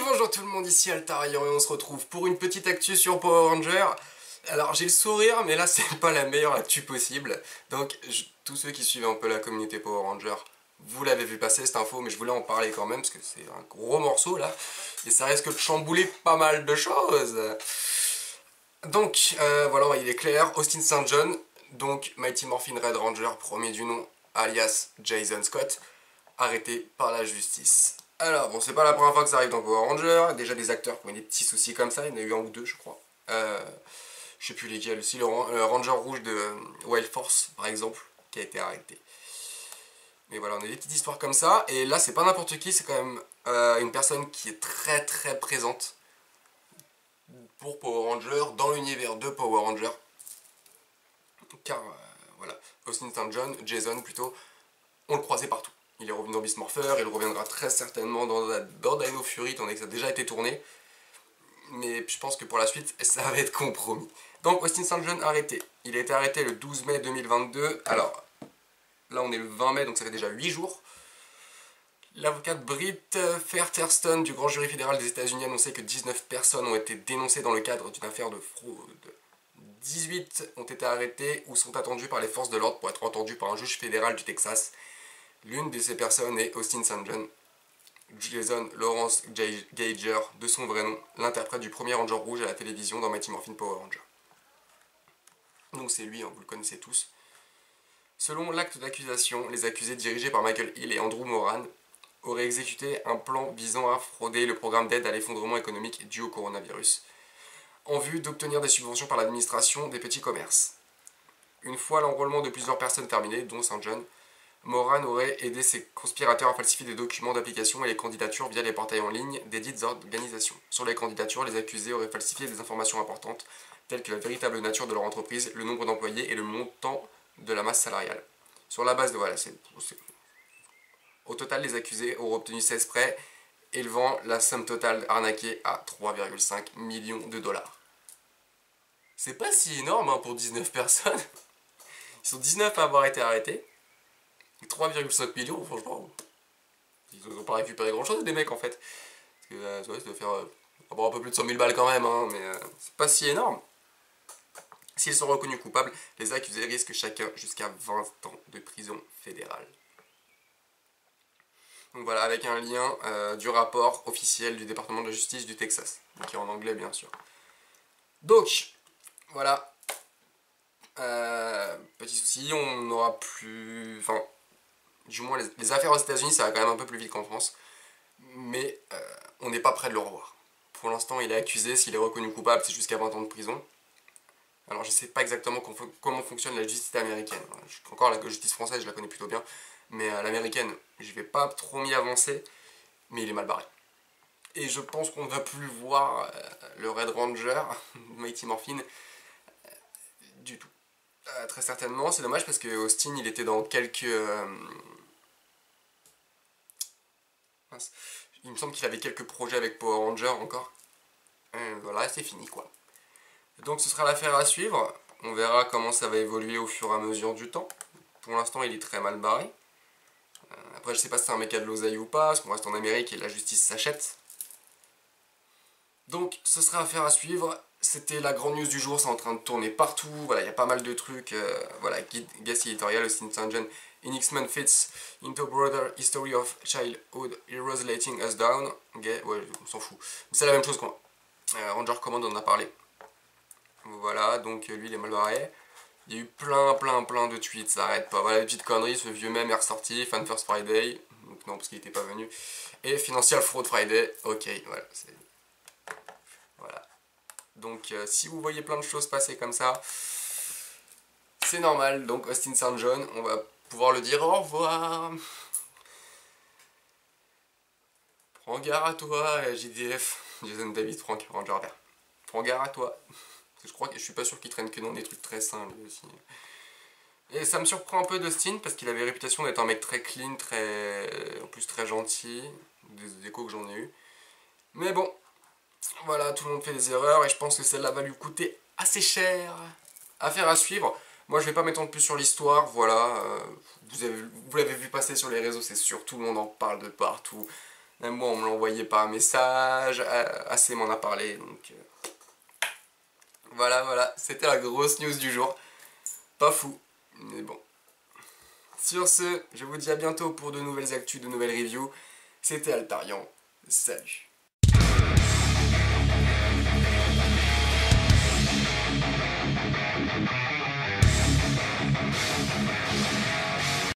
Oui, bonjour tout le monde, ici Altarian et on se retrouve pour une petite actu sur Power Rangers. Alors j'ai le sourire, mais là c'est pas la meilleure actu possible. Donc tous ceux qui suivent un peu la communauté Power Rangers, vous l'avez vu passer cette info, mais je voulais en parler quand même parce que c'est un gros morceau là. Et ça risque de chambouler pas mal de choses. Donc voilà, il est clair, Austin St. John, donc Mighty Morphin Red Ranger, premier du nom, alias Jason Scott, arrêté par la justice. Alors, bon, c'est pas la première fois que ça arrive dans Power Rangers, déjà des acteurs qui ont eu des petits soucis comme ça, il y en a eu un ou deux je crois. Je sais plus lesquels, aussi le Ranger rouge de Wild Force par exemple, qui a été arrêté. Mais voilà, on a des petites histoires comme ça, et là c'est pas n'importe qui, c'est quand même une personne qui est très très présente pour Power Rangers, dans l'univers de Power Rangers. Car voilà, Austin St. John, Jason plutôt, on le croisait partout. Il est revenu dans Beast Morpher, il reviendra très certainement dans Dino Fury, étant donné que ça a déjà été tourné. Mais je pense que pour la suite, ça va être compromis. Donc Austin St. John arrêté. Il a été arrêté le 12 mai 2022. Alors, là on est le 20 mai, donc ça fait déjà 8 jours. L'avocate Britt Fairterston du grand jury fédéral des États-Unis a annoncé que 19 personnes ont été dénoncées dans le cadre d'une affaire de fraude. 18 ont été arrêtés ou sont attendus par les forces de l'ordre pour être entendus par un juge fédéral du Texas. L'une de ces personnes est Austin St. John, Jason Lawrence Geiger, de son vrai nom, l'interprète du premier Ranger rouge à la télévision dans Mighty Morphin Power Ranger. Donc c'est lui, vous le connaissez tous. Selon l'acte d'accusation, les accusés dirigés par Michael Hill et Andrew Moran auraient exécuté un plan visant à frauder le programme d'aide à l'effondrement économique dû au coronavirus, en vue d'obtenir des subventions par l'administration des petits commerces. Une fois l'enrôlement de plusieurs personnes terminé, dont St. John, Moran aurait aidé ses conspirateurs à falsifier des documents d'application et les candidatures via les portails en ligne des dites organisations. Sur les candidatures, les accusés auraient falsifié des informations importantes, telles que la véritable nature de leur entreprise, le nombre d'employés et le montant de la masse salariale. Sur la base de... voilà, au total, les accusés auront obtenu 16 prêts, élevant la somme totale arnaquée à 3,5 millions de dollars. C'est pas si énorme pour 19 personnes. Ils sont 19 à avoir été arrêtés. 3,5 millions, franchement, ils n'ont pas récupéré grand chose des mecs en fait. Parce que ça doit faire un peu plus de 100 000 balles quand même, hein, mais c'est pas si énorme. S'ils sont reconnus coupables, les accusés risquent chacun jusqu'à 20 ans de prison fédérale. Donc voilà, avec un lien du rapport officiel du département de la justice du Texas, qui est en anglais bien sûr. Donc, voilà. Petit souci, on n'aura plus... Enfin, du moins les affaires aux États-Unis ça va quand même un peu plus vite qu'en France, mais on n'est pas prêt de le revoir. Pour l'instant il est accusé, s'il est reconnu coupable c'est jusqu'à 20 ans de prison. Alors je sais pas exactement comment fonctionne la justice américaine, encore la justice française je la connais plutôt bien, mais l'américaine je vais pas trop m'y avancer, mais il est mal barré. Et je pense qu'on ne va plus voir le Red Ranger, Mighty Morphin, du tout. Très certainement, c'est dommage parce que Austin il était dans quelques... il me semble qu'il avait quelques projets avec Power Rangers encore. Voilà, c'est fini quoi. Donc ce sera l'affaire à suivre. On verra comment ça va évoluer au fur et à mesure du temps. Pour l'instant il est très mal barré. Après je sais pas si c'est un méca de l'oseille ou pas, parce qu'on reste en Amérique et la justice s'achète. Donc ce sera affaire à suivre. C'était la grande news du jour, c'est en train de tourner partout. Voilà, il y a pas mal de trucs. Voilà, guest éditorial, Austin St. John in X-Men fits into broader history of childhood heroes letting us down. Okay, ouais, on s'en fout. C'est la même chose quoi. Ranger Command on en a parlé. Voilà, donc lui il est mal barré. Il y a eu plein de tweets, ça arrête pas. Voilà, les petites conneries, ce vieux mème est ressorti, Fan First Friday. Donc non, parce qu'il était pas venu. Et Financial Fraud Friday. Ok, voilà, c'est... Voilà. Donc si vous voyez plein de choses passer comme ça, c'est normal. Donc Austin St. John, on va pouvoir le dire au revoir. Prends garde à toi, JDF. Jason David, Frank Ranger vert. Prends garde à toi. Parce que je crois que je suis pas sûr qu'il traîne que dans des trucs très sains lui aussi. Et ça me surprend un peu d'Austin parce qu'il avait réputation d'être un mec très clean, en plus très gentil. Des échos que j'en ai eu. Mais bon, voilà, tout le monde fait des erreurs et je pense que celle-là va lui coûter assez cher. Affaire à suivre. Moi je vais pas m'étendre plus sur l'histoire, voilà. Vous l'avez vu passer sur les réseaux, c'est sûr, tout le monde en parle de partout. Même moi, on me l'a envoyé par un message, assez m'en a parlé, donc... Voilà, c'était la grosse news du jour. Pas fou, mais bon. Sur ce, je vous dis à bientôt pour de nouvelles actus, de nouvelles reviews. C'était Altarian, salut.